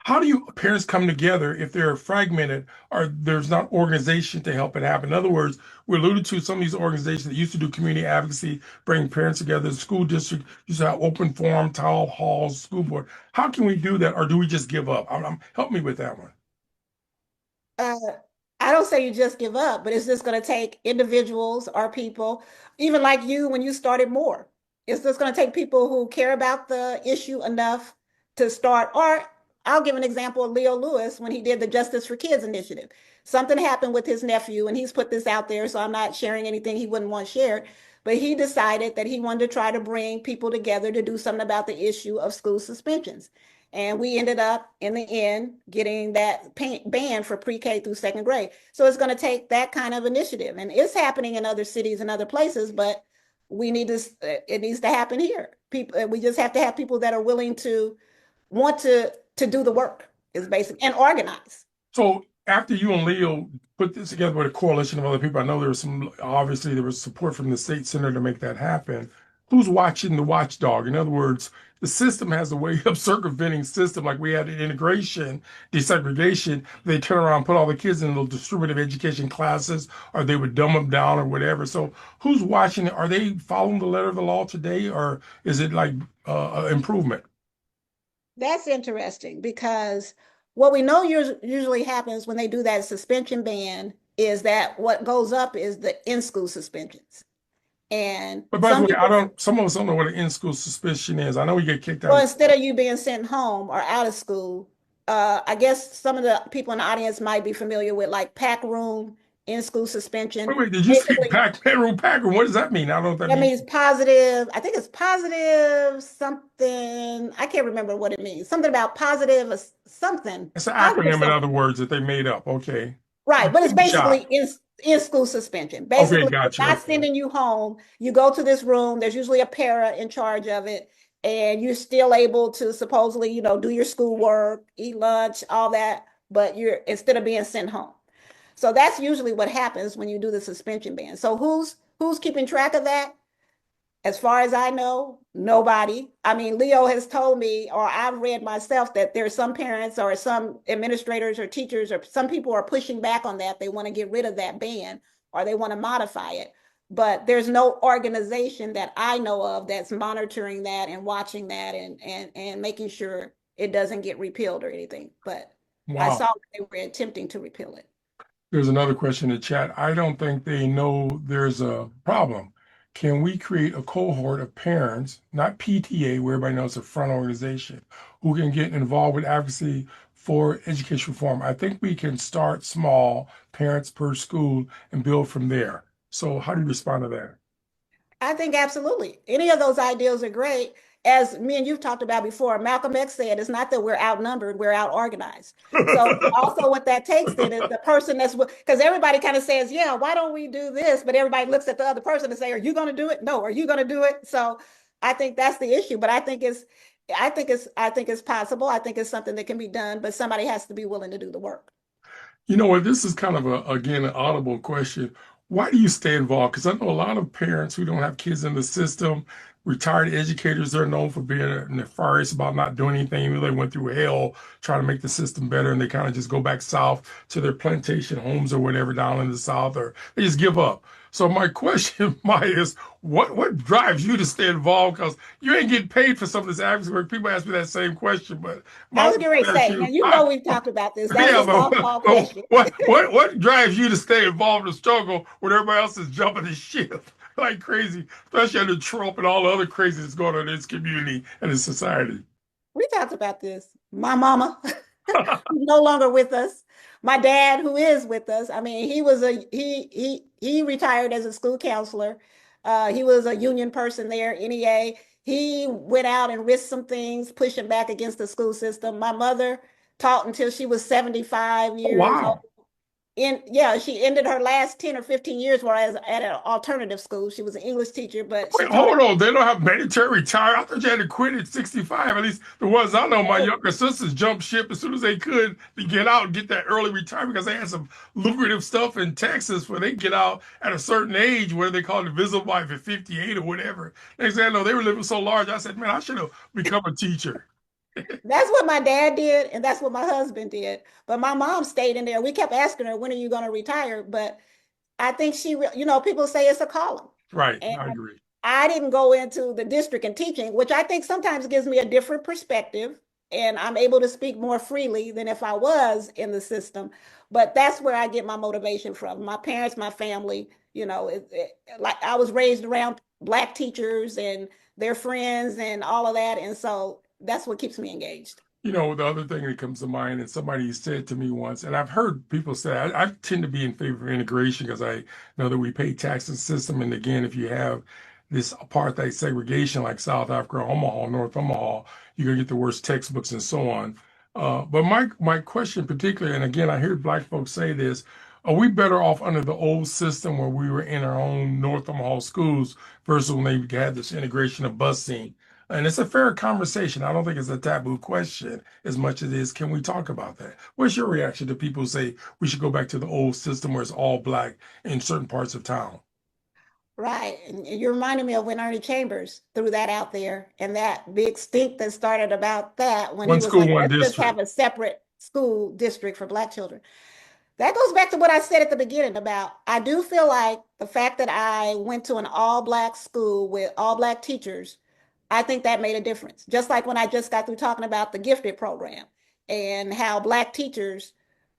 How do you parents come together if they're fragmented or there's not organization to help it happen? In other words, we alluded to some of these organizations that used to do community advocacy, bring parents together. The school district used to have open forum, town halls, school board. How can we do that, or do we just give up? Help me with that one. uh, I don't say you just give up, but it's just going to take individuals or people, even like you when you started more. It's just going to take people who care about the issue enough to start. Or I'll give an example of Leo Lewis when he did the Justice for Kids initiative. Something happened with his nephew, and he's put this out there, so I'm not sharing anything he wouldn't want shared. But he decided that he wanted to try to bring people together to do something about the issue of school suspensions. And we ended up in the end getting that ban for pre-K through second grade. So it's going to take that kind of initiative. And it's happening in other cities and other places, but it needs to happen here. We just have to have people that are willing to want to do the work is basic and organize. So after you and Leo put this together with a coalition of other people, I know obviously there was support from the state center to make that happen. Who's watching the watchdog? In other words, the system has a way of circumventing system, like we had integration, desegregation. They turn around, put all the kids in those distributive education classes, or they would dumb them down or whatever. So who's watching it? Are they following the letter of the law today, or is it like improvement? That's interesting because what we know usually happens when they do that suspension ban is that what goes up is the in-school suspensions. And But by the way, some of us don't know what an in-school suspension is. I know we get kicked out well, of instead school. of you being sent home or out of school, I guess some of the people in the audience might be familiar with like pack room, in-school suspension. Wait, did you say Basically, pack room? What does that mean? I don't know what that that means. means positive. I think it's positive something. I can't remember what it means. Something about positive something. It's an Positive acronym, in something. other words, that they made up. Okay. Right, but it's Big basically shot. in school suspension. Okay, Basically, we're gotcha. not Okay. sending you home. You go to this room. There's usually a para in charge of it, and you're still able to supposedly, do your schoolwork, eat lunch, all that. But you're instead of being sent home. So that's usually what happens when you do the suspension ban. So who's keeping track of that? As far as I know, nobody. I mean, Leo has told me, or I've read myself, that there's some parents or some administrators or teachers or some people are pushing back on that. They want to get rid of that ban or they want to modify it. But there's no organization that I know of that's monitoring that and watching that and making sure it doesn't get repealed or anything. But I Wow. saw they were attempting to repeal it. There's another question in the chat. I don't think they know there's a problem. Can we create a cohort of parents, not PTA, where everybody knows it's a front organization, who can get involved with advocacy for education reform? I think we can start small, parents per school, and build from there. So, how do you respond to I think absolutely. Any of those ideals are great. As me and you've talked about before, Malcolm X said, it's not that we're outnumbered, we're out organized. So that? also what that takes then is the person that's, because everybody kind of says, yeah, why don't we do this? But everybody looks at the other person and say, are you going to do it? No, are you going to do it? So I think that's the issue. But I think it's possible. I think it's something that can be done, but somebody has to be willing to do the work. You know what? This is kind of again, an audible question. Why do you stay involved? Because I know a lot of parents who don't have kids in the system, retired educators, are known for being nefarious about not doing anything. They went through hell trying to make the system better, and they kind of just go back south to their plantation homes or whatever down in the south, or they just give up. So my question, Maya, is what drives you to stay involved? Because you ain't getting paid for some of this advocacy work. People ask me that same question, but I my was want getting ready to to ask say, now you, you know we've talked about this. That's a yeah, softball but question. what drives you to stay involved in the struggle when everybody else is jumping the ship like crazy, especially under Trump and all the other crazy that's going on in this community and in society? We talked about this. My mama, who's no longer with us. My dad, who is with us. I mean, he retired as a school counselor. He was a union person there, NEA. He went out and risked some things, pushing back against the school system. My mother taught until she was 75 Oh, years old. wow. Yeah, she ended her last 10 or 15 years whereas at an alternative school. She was an English teacher, but she Wait, taught hold on. They don't have mandatory retire. I thought you had to quit at 65. At least the ones I know, my it. younger sisters jumped ship as soon as they could to get out and get that early retirement because they had some lucrative stuff in Texas where they get out at a certain age where they call it visible life at 58 or whatever. Next thing I know, they were living so large. I said, man, I should have become a teacher. That's what my dad did, and that's what my husband did. But my mom stayed in there. We kept asking her, when are you going to retire? But I think people say it's a calling. Right. And I agree. I didn't go into the district and teaching, which I think sometimes gives me a different perspective. And I'm able to speak more freely than if I was in the system. But that's where I get my motivation from. My parents, my family, like I was raised around Black teachers and their friends and all of that. And so that's what keeps me engaged. You know, the other thing that comes to mind, and somebody said to me once, and I've heard people say, I tend to be in favor of integration because I know that we pay taxes system. And again, if you have this apartheid segregation like South Africa, Omaha, North Omaha, you're going to get the worst textbooks and so on. But my question particularly, and again, I hear Black folks say this, are we better off under the old system where we were in our own North Omaha schools versus when they had this integration of busing? And it's a fair conversation. I don't think it's a taboo question as much as it is, can we talk about that? What's your reaction to people who say we should go back to the old system where it's all Black in certain parts of town? Right. And you reminded me of when Ernie Chambers threw that out there and that big stink that started about that when he One was school, like, one let's just district. have a separate school district for Black children. That goes back to what I said at the beginning about I do feel like the fact that I went to an all Black school with all Black teachers, I think that made a difference. Just like when I just got through talking about the gifted program and how Black teachers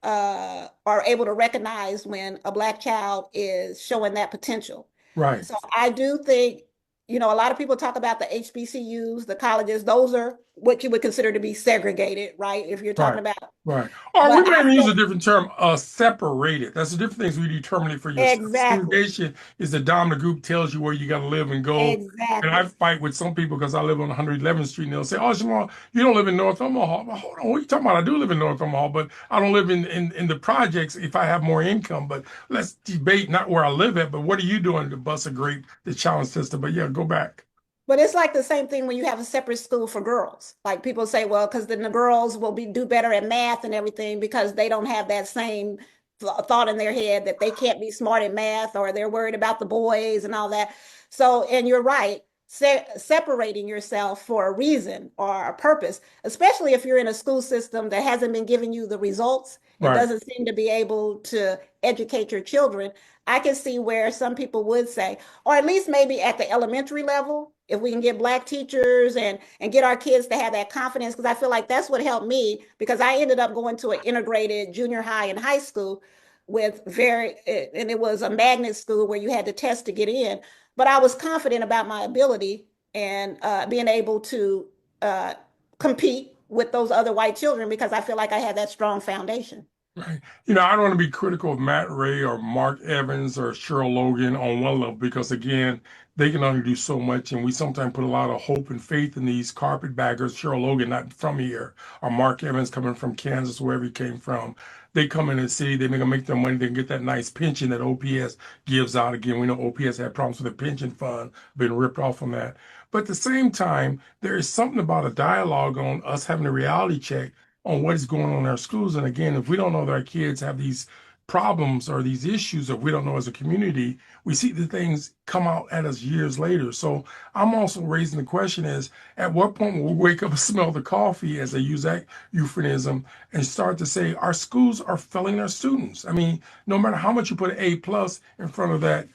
are able to recognize when a Black child is showing that potential. Right. So I do think, a lot of people talk about the HBCUs, the colleges, those are what you would consider to be segregated, right? If you're talking Right, about, right. Or we but may I even use feel a different term, separated. That's the different things we determine it for yourself. exactly, Segregation is the dominant group tells you where you got to live and go. And I exactly. fight with some people because I live on 111th Street, and they'll say, "Oh, Jamal, you don't live in North Omaha." Well, hold on, what are you talking about? I do live in North Omaha, but I don't live in the projects if I have more income. But let's debate not where I live at, but what are you doing to bust a grape, the challenge system? But yeah, go back. But it's like the same thing when you have a separate school for girls. Like people say, well, because then the girls will be do better at math and everything because they don't have that same thought in their head that they can't be smart at math or they're worried about the boys and all that. So, and you're right, separating yourself for a reason or a purpose, especially if you're in a school system that hasn't been giving you the results, it Right. doesn't seem to be able to educate your children. I can see where some people would say, or at least maybe at the elementary level, if we can get Black teachers and get our kids to have that confidence, because I feel like that's what helped me, because I ended up going to an integrated junior high and high school with and it was a magnet school where you had to test to get in, but I was confident about my ability and being able to uh, compete with those other white children because I feel like I had that strong foundation. Right. I don't want to be critical of Matt Ray or Mark Evans or Cheryl Logan on one level because, again, they can only do so much. And we sometimes put a lot of hope and faith in these carpetbaggers. Cheryl Logan, not from here, or Mark Evans coming from Kansas, wherever he came from. They come in the city, they're going to make their money, they can get that nice pension that OPS gives out. Again, we know OPS had problems with the pension fund, been ripped off on that. But at the same time, there is something about a dialogue on us having a reality check on what is going on in our schools. And again, if we don't know that our kids have these problems or these issues, or we don't know as a community, we see the things come out at us years later. So I'm also raising the question is, at what point will we wake up and smell the coffee, as they use that euphemism, and start to say our schools are failing our students? I mean, no matter how much you put an A plus in front of that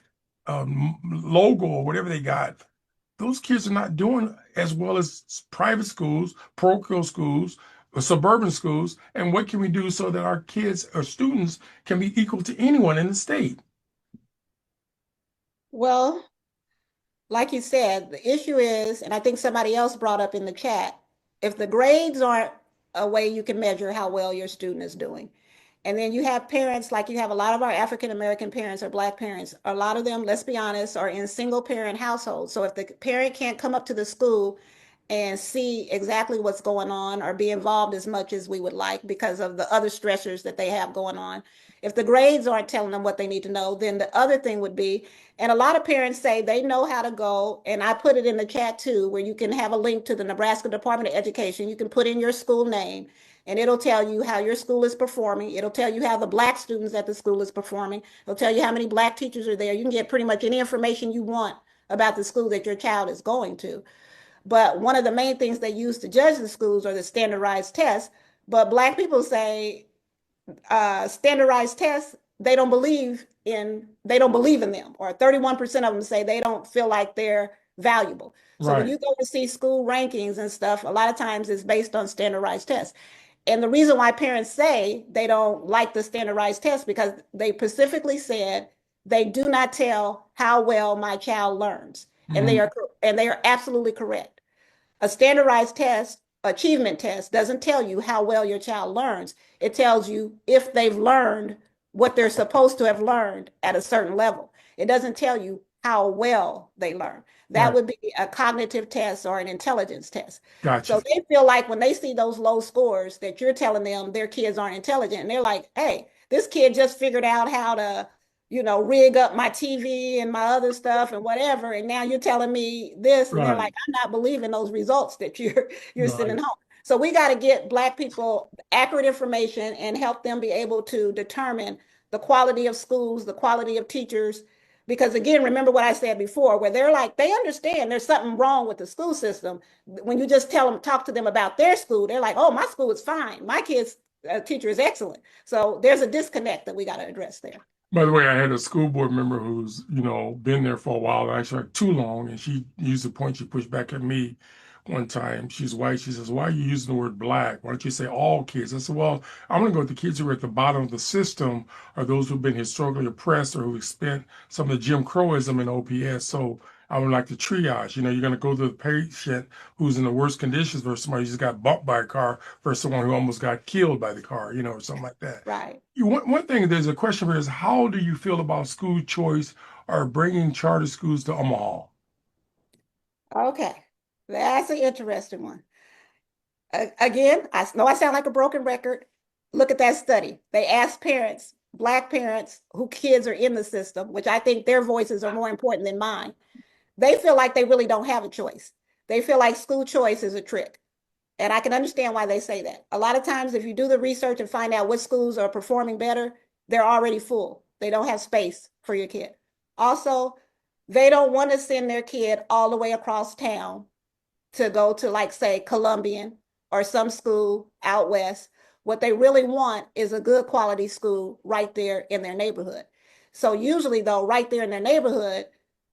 logo or whatever they got, those kids are not doing as well as private schools, parochial schools, or suburban schools. And what can we do so that our kids or students can be equal to anyone in the state? Well, like you said, the issue is, and I think somebody else brought up in the chat, if the grades aren't a way you can measure how well your student is doing, and then you have parents, like you have a lot of our African American parents or Black parents, a lot of them, let's be honest, are in single parent households. So if the parent can't come up to the school and see exactly what's going on or be involved as much as we would like because of the other stressors that they have going on, if the grades aren't telling them what they need to know, then the other thing would be, and a lot of parents say they know how to go, and I put it in the chat too, where you can have a link to the Nebraska Department of Education. You can put in your school name and it'll tell you how your school is performing. It'll tell you how the Black students at the school is performing. It'll tell you how many Black teachers are there. You can get pretty much any information you want about the school that your child is going to. But one of the main things they use to judge the schools are the standardized tests. But Black people say standardized tests, they don't believe in them, or 31% of them say they don't feel like they're valuable. So when Right, you go to see school rankings and stuff, a lot of times it's based on standardized tests. And the reason why parents say they don't like the standardized test because they specifically said they do not tell how well my child learns. And they mhm, are absolutely correct. A standardized test, achievement test, doesn't tell you how well your child learns. It tells you if they've learned what they're supposed to have learned at a certain level. It doesn't tell you how well they learn. That right, would be a cognitive test or an intelligence test. gotcha. So they feel like when they see those low scores that you're telling them their kids aren't intelligent, and they're like, hey, this kid just figured out how to rig up my TV and my other stuff and whatever. And now you're telling me this, and they're Right, like, I'm not believing those results that you're sending right. home. So we got to get Black people accurate information and help them be able to determine the quality of schools, the quality of teachers. Because again, remember what I said before, where they're like, they understand there's something wrong with the school system. When you just talk to them about their school, they're like, oh, my school is fine. My kid's teacher is excellent. So there's a disconnect that we got to address there. By the way, I had a school board member who's, been there for a while, actually like too long, and she used the point she pushed back at me one time. She's white. She says, "Why are you using the word black? Why don't you say all kids?" I said, "Well, I'm going to go with the kids who are at the bottom of the system, or those who've been historically oppressed or who've spent some of the Jim Crowism in OPS. So I would like to triage. You're going to go to the patient who's in the worst conditions versus somebody who just got bumped by a car versus someone who almost got killed by the car, or something like that. Right. One thing, there's a question here is how do you feel about school choice or bringing charter schools to Omaha? Okay. That's an interesting one. Again, I know I sound like a broken record. Look at that study. They asked parents, Black parents, who kids are in the system, which I think their voices are more important than mine. They feel like they really don't have a choice. They feel like school choice is a trick. And I can understand why they say that. A lot of times, if you do the research and find out what schools are performing better, they're already full. They don't have space for your kid. Also, they don't want to send their kid all the way across town to go to, like, say, Columbian or some school out west. What they really want is a good quality school right there in their neighborhood. So usually, though, right there in their neighborhood,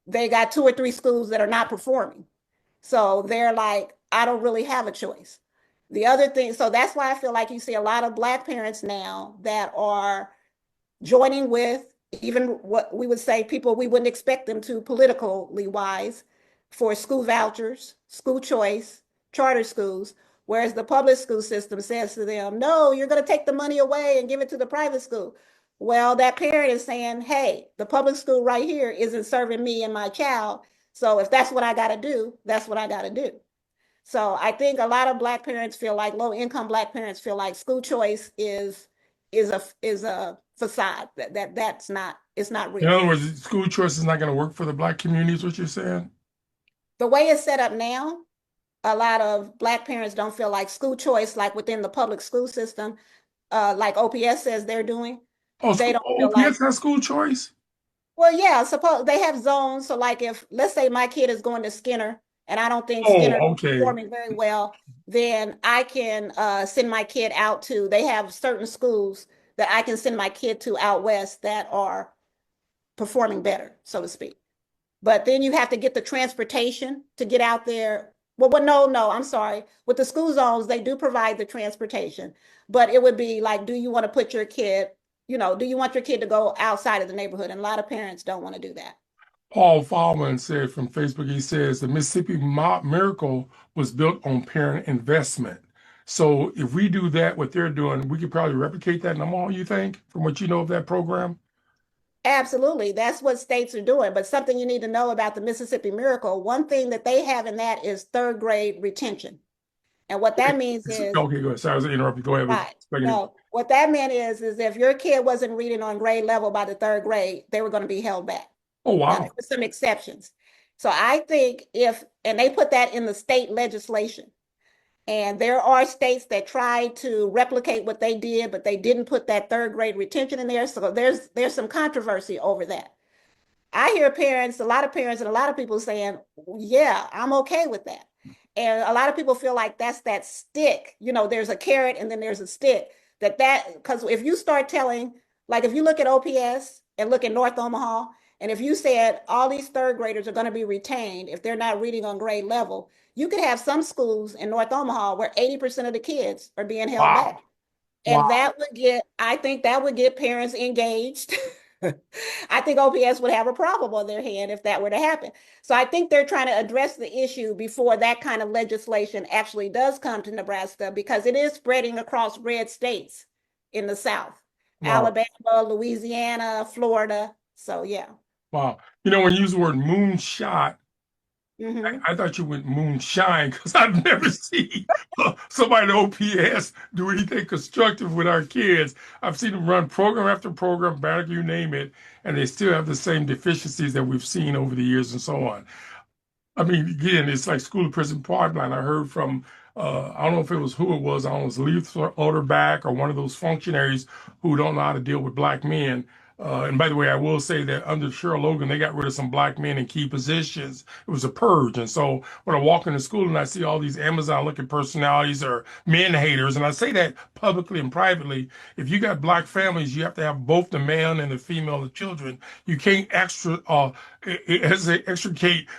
they got two or three schools that are not performing. So they're like, I don't really have a choice. The other thing, so that's why I feel like you see a lot of Black parents now that are joining with even what we would say people we wouldn't expect them to politically wise for school vouchers, school choice, charter schools, whereas the public school system says to them, no, you're going to take the money away and give it to the private school. Well, that parent is saying, hey, the public school right here isn't serving me and my child. So if that's what I got to do, that's what I got to do. So I think a lot of Black parents feel like low income Black parents feel like school choice is a facade that's not, it's not In real. other words, school choice is not going to work for the Black community, is what you're saying? The way it's set up now, a lot of Black parents don't feel like school choice, like within the public school system, like OPS says they're doing. Oh, They don't feel OPS like, has school choice? well, yeah, suppose they have zones. So, like, if let's say my kid is going to Skinner and I don't think Skinner Oh, is okay. performing very well, then I can send my kid out to, they have certain schools that I can send my kid to out west that are performing better, so to speak. But then you have to get the transportation to get out there. Well, no, I'm sorry. With the school zones, they do provide the transportation, but it would be like, do you want to put your kid, do you want your kid to go outside of the neighborhood? And a lot of parents don't want to do that. Paul Fallman said from Facebook, he says the Mississippi Miracle was built on parent investment. So if we do that, what they're doing, we could probably replicate that in Omaha, you think, from what you know of that program? Absolutely. That's what states are doing. But something you need to know about the Mississippi Miracle, one thing that they have in that is third grade retention. And what Okay, that means is, okay, go ahead. Sorry, I was interrupting. Go ahead with right. second. No, what that meant is if your kid wasn't reading on grade level by the third grade, they were going to be held back. Oh, Now, there wow. were some exceptions. So I think and they put that in the state legislation. And there are states that tried to replicate what they did, but they didn't put that third grade retention in there. So there's some controversy over that. I hear parents, a lot of parents, and a lot of people saying, yeah, I'm okay with that. And a lot of people feel like that's that stick. There's a carrot and then there's a stick. Because if you start telling, like if you look at OPS and look at North Omaha, and if you said all these third graders are going to be retained if they're not reading on grade level, you could have some schools in North Omaha where 80% of the kids are being held back. Wow. And Wow. I think that would get parents engaged. I think OPS would have a problem on their hand if that were to happen. So I think they're trying to address the issue before that kind of legislation actually does come to Nebraska because it is spreading across red states in the South, Wow. Alabama, Louisiana, Florida. So yeah. Wow. When you use the word moonshot, Hmm. I thought you went moonshine because I've never seen somebody at OPS do anything constructive with our kids. I've seen them run program after program, banner, you name it, and they still have the same deficiencies that we've seen over the years and so on. I mean, again, it's like school to prison pipeline. I heard from, I don't know if it was who it was, I don't know, it was Luther Olderback or one of those functionaries who don't know how to deal with black men. And by the way, I will say that under Cheryl Logan, they got rid of some black men in key positions. It was a purge. And so when I walk into school and I see all these Amazon looking personalities or men haters, and I say that publicly and privately, if you got black families, you have to have both the man and the female the children. You can't extricate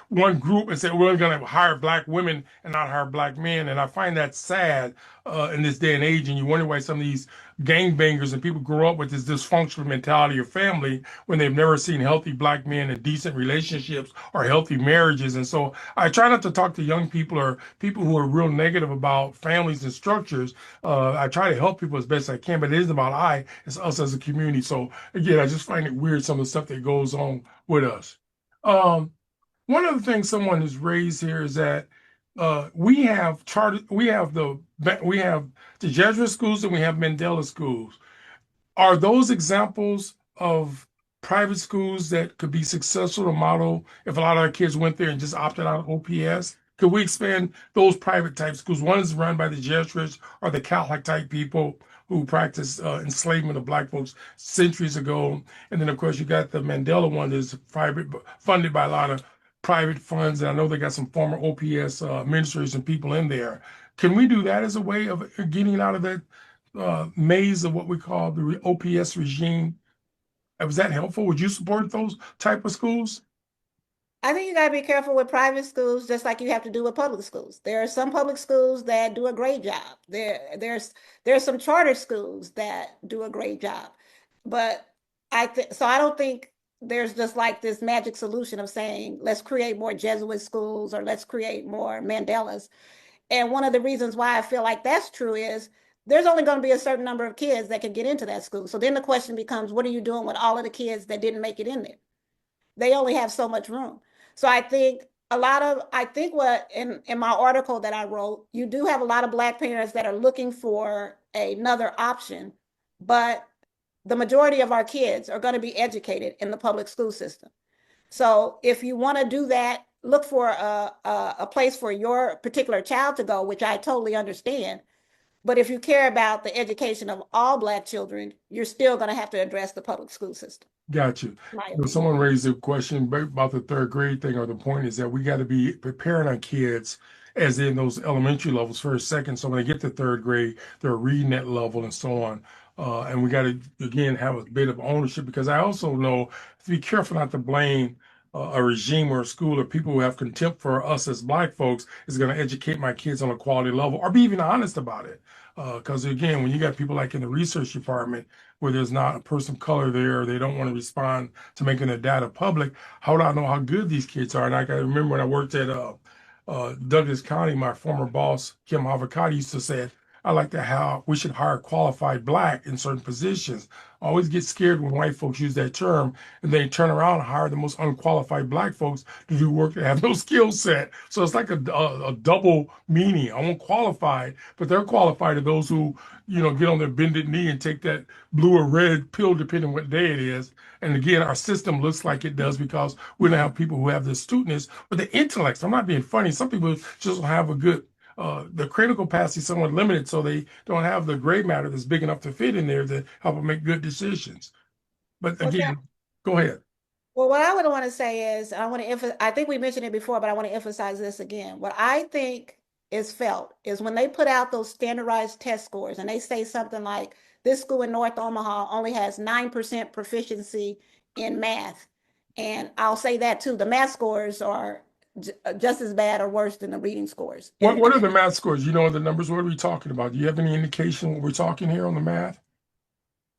one group and say we're going to hire black women and not hire black men. And I find that sad in this day and age. And you wonder why some of these gangbangers and people grow up with this dysfunctional mentality of family when they've never seen healthy black men in decent relationships or healthy marriages. And so I try not to talk to young people or people who are real negative about families and structures. I try to help people as best I can, but it isn't about it's us as a community. So again, I just find it weird some of the stuff that goes on with us. Um, One of the things someone has raised here is that we have charter, we have the Jesuit schools and we have Mandela schools. Are those examples of private schools that could be successful to model if a lot of our kids went there and just opted out of OPS? Could we expand those private type schools? One is run by the Jesuits or the Catholic type people who practiced enslavement of black folks centuries ago. And then, of course, you got the Mandela one that's private, funded by a lot of private funds. And I know they got some former OPS ministers and people in there. Can we do that as a way of getting out of that maze of what we call the OPS regime? Was that helpful? Would you support those type of schools? I think you got to be careful with private schools, just like you have to do with public schools. There are some public schools that do a great job. There's some charter schools that do a great job, but I don't think there's just like this magic solution of saying let's create more Jesuit schools or let's create more Mandelas. And one of the reasons why I feel like that's true is there's only going to be a certain number of kids that can get into that school. So then the question becomes, what are you doing with all of the kids that didn't make it in there? They only have so much room. So I think what in my article that I wrote, you do have a lot of black parents that are looking for another option, but the majority of our kids are going to be educated in the public school system. So if you want to do that, look for a place for your particular child to go, which I totally understand. But if you care about the education of all black children, you're still going to have to address the public school system, Got you. in my opinion. Someone raised a question about the third grade thing, or the point is that we got to be preparing our kids as in those elementary levels first, second. So when they get to third grade, they're reading that level and so on. And we got to, again, have a bit of ownership because I also know to be careful not to blame a regime or a school or people who have contempt for us as black folks is going to educate my kids on a quality level or be even honest about it. Because again, when you got people like in the research department where there's not a person of color there, they don't want to respond to making their data public. How do I know how good these kids are? And I can remember when I worked at Douglas County, my former boss, Kim Havakati, used to say, I like to how we should hire qualified black in certain positions. I always get scared when white folks use that term and they turn around and hire the most unqualified black folks to do work that have no skill set. So it's like a double meaning. I want qualified, but they're qualified to those who, get on their bended knee and take that blue or red pill, depending on what day it is. And again, our system looks like it does because we don't have people who have the astuteness or the intellects. I'm not being funny. Some people just don't have a good the critical capacity is somewhat limited, so they don't have the gray matter that's big enough to fit in there to help them make good decisions. But Well, again, go ahead. Well, what I would want to say is, I think we mentioned it before, but I want to emphasize this again. What I think is felt is when they put out those standardized test scores and they say something like, this school in North Omaha only has 9% proficiency in math. And I'll say that too, the math scores are just as bad or worse than the reading scores. What are the math scores? You know the numbers. What are we talking about? Do you have any indication what we're talking here on the math?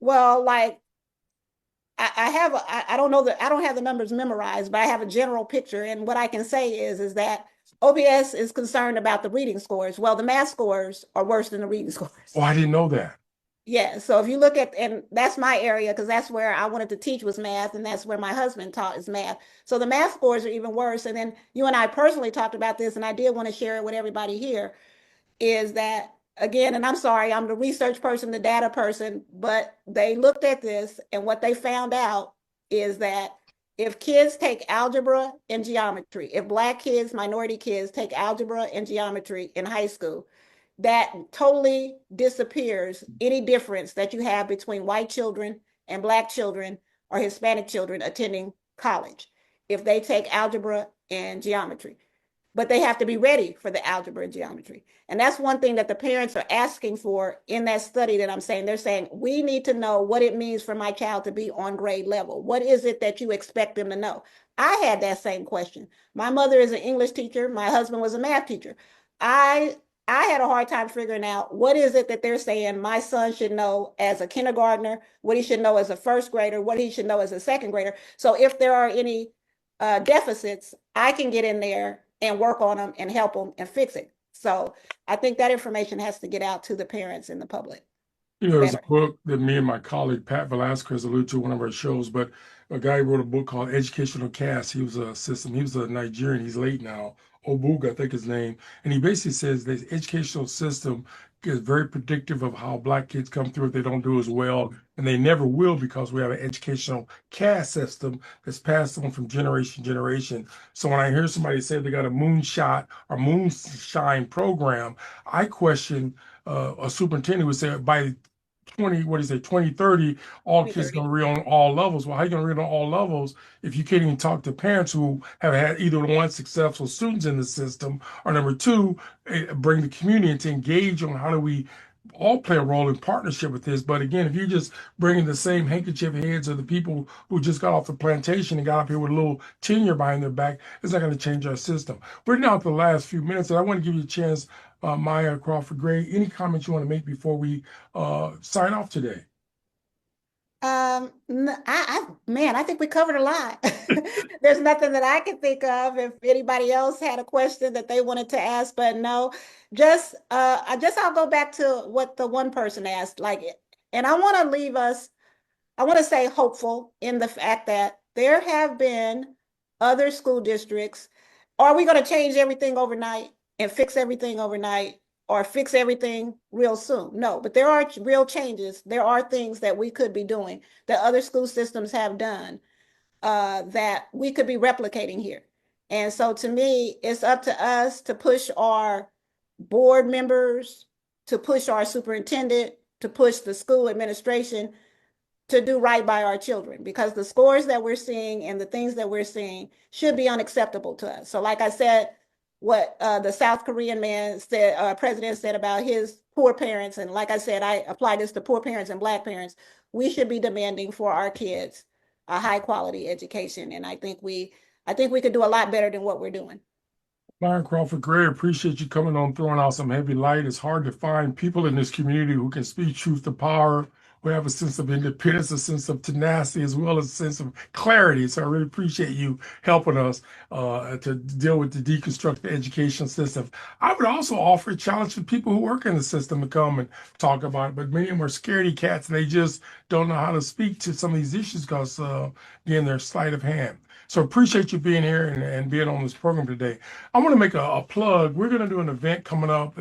Well, like I don't know that I don't have the numbers memorized, but I have a general picture. And what I can say is that OPS is concerned about the reading scores. Well, the math scores are worse than the reading Oh, scores. I didn't know that. Yeah. So if you look at, and that's my area because that's where I wanted to teach was math, and that's where my husband taught is math. So the math scores are even worse. And then you and I personally talked about this, and I did want to share it with everybody here is that again, and I'm sorry, I'm the research person, the data person, but they looked at this and what they found out is that if kids take algebra and geometry, if black kids, minority kids take algebra and geometry in high school, that totally disappears any difference that you have between white children and black children or Hispanic children attending college if they take algebra and geometry, but they have to be ready for the algebra and geometry. And that's one thing that the parents are asking for in that study that I'm saying. They're saying, we need to know what it means for my child to be on grade level. What is it that you expect them to know? I had that same question. My mother is an English teacher. My husband was a math teacher. I I had a hard time figuring out what is it that they're saying my son should know as a kindergartner, what he should know as a first grader, what he should know as a second grader. So if there are any deficits, I can get in there and work on them and help them and fix it. So I think that information has to get out to the parents and the public There's a better. book that me and my colleague Pat Velasquez alluded to in one of our shows, but a guy wrote a book called Educational Caste. He was a Nigerian, he's late now, Obuga, I think his name. And he basically says the educational system is very predictive of how Black kids come through if they don't do as well. And they never will because we have an educational caste system that's passed on from generation to generation. So when I hear somebody say they got a moonshot or moonshine program, I question a superintendent would say by 2030, all kids 2030. gonna read on all levels. Well, how you gonna read on all levels if you can't even talk to parents who have had either one successful students in the system, or number two, bring the community to engage on how do we all play a role in partnership with this. But again, if you're just bringing the same handkerchief heads of the people who just got off the plantation and got up here with a little tenure behind their back, it's not going to change our system. We're now at the last few minutes, and I want to give you a chance, Maya Crawford Gray, any comments you want to make before we sign off today? Man, I think we covered a lot. There's nothing that I can think of. If anybody else had a question that they wanted to ask, but no, I'll go back to what the one person asked. And I want to leave us, I want to say hopeful in the fact that there have been other school districts. Are we going to change everything overnight and fix everything overnight or fix everything real soon? No, but there are real changes. There are things that we could be doing that other school systems have done that we could be replicating here. And so to me, it's up to us to push our board members, to push our superintendent, to push the school administration to do right by our children, because the scores that we're seeing and the things that we're seeing should be unacceptable to us. So like I said, what the South Korean man said, president said about his poor parents, and like I said, I apply this to poor parents and Black parents, we should be demanding for our kids a high quality education. And I think we could do a lot better than what we're doing. Byron Crawford Gray, appreciate you coming on, throwing out some heavy light. It's hard to find people in this community who can speak truth to power, who have a sense of independence, a sense of tenacity, as well as a sense of clarity. So I really appreciate you helping us to deal with the deconstructed education system. I would also offer a challenge to people who work in the system to come and talk about it, but many of them are scaredy cats and they just don't know how to speak to some of these issues because, again, they're sleight of hand. So appreciate you being here and being on this program today. I want to make a plug. We're going to do an event coming up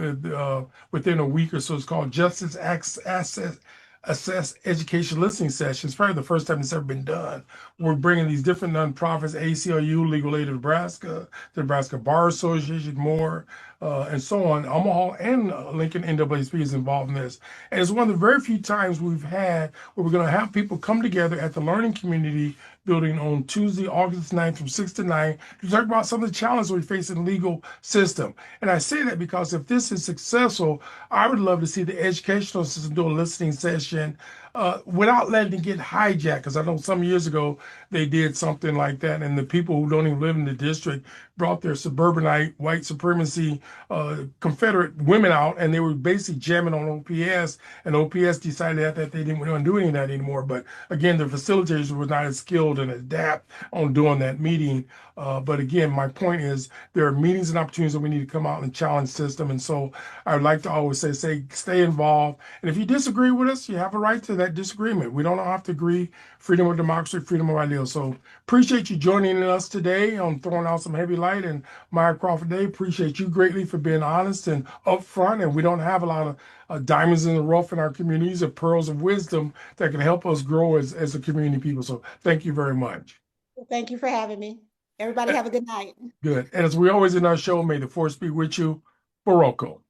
within a week or so. It's called Justice Access Assess Education Listening Sessions. Probably the first time it's ever been done. We're bringing these different nonprofits, ACLU, Legal Aid of Nebraska, the Nebraska Bar Association, more, and so on. Omaha and Lincoln NAACP is involved in this. And it's one of the very few times we've had where we're going to have people come together at the Learning Community Building on Tuesday, August 9th from 6 to 9 to talk about some of the challenges we face in the legal system. And I say that because if this is successful, I would love to see the educational system do a listening session without letting it get hijacked. Because I know some years ago they did something like that, and the people who don't even live in the district brought their suburbanite, white supremacy, Confederate women out, and they were basically jamming on OPS, and OPS decided that they didn't want to do any of that anymore. But again, the facilitators were not as skilled and adept on doing that meeting. But again, my point is there are meetings and opportunities that we need to come out and challenge system. And so I would like to always say, stay involved. And if you disagree with us, you have a right to that disagreement. We don't have to agree. Freedom of democracy, freedom of ideals. So appreciate you joining us today on Throwing Out Some Heavy Light. And Maya Crawford Day, appreciate you greatly for being honest and upfront. And we don't have a lot of diamonds in the rough in our communities, of pearls of wisdom that can help us grow as a community people. So thank you very much. Thank you for having me. Everybody have a good night. Good. And as we always in our show, may the force be with you. Baroko.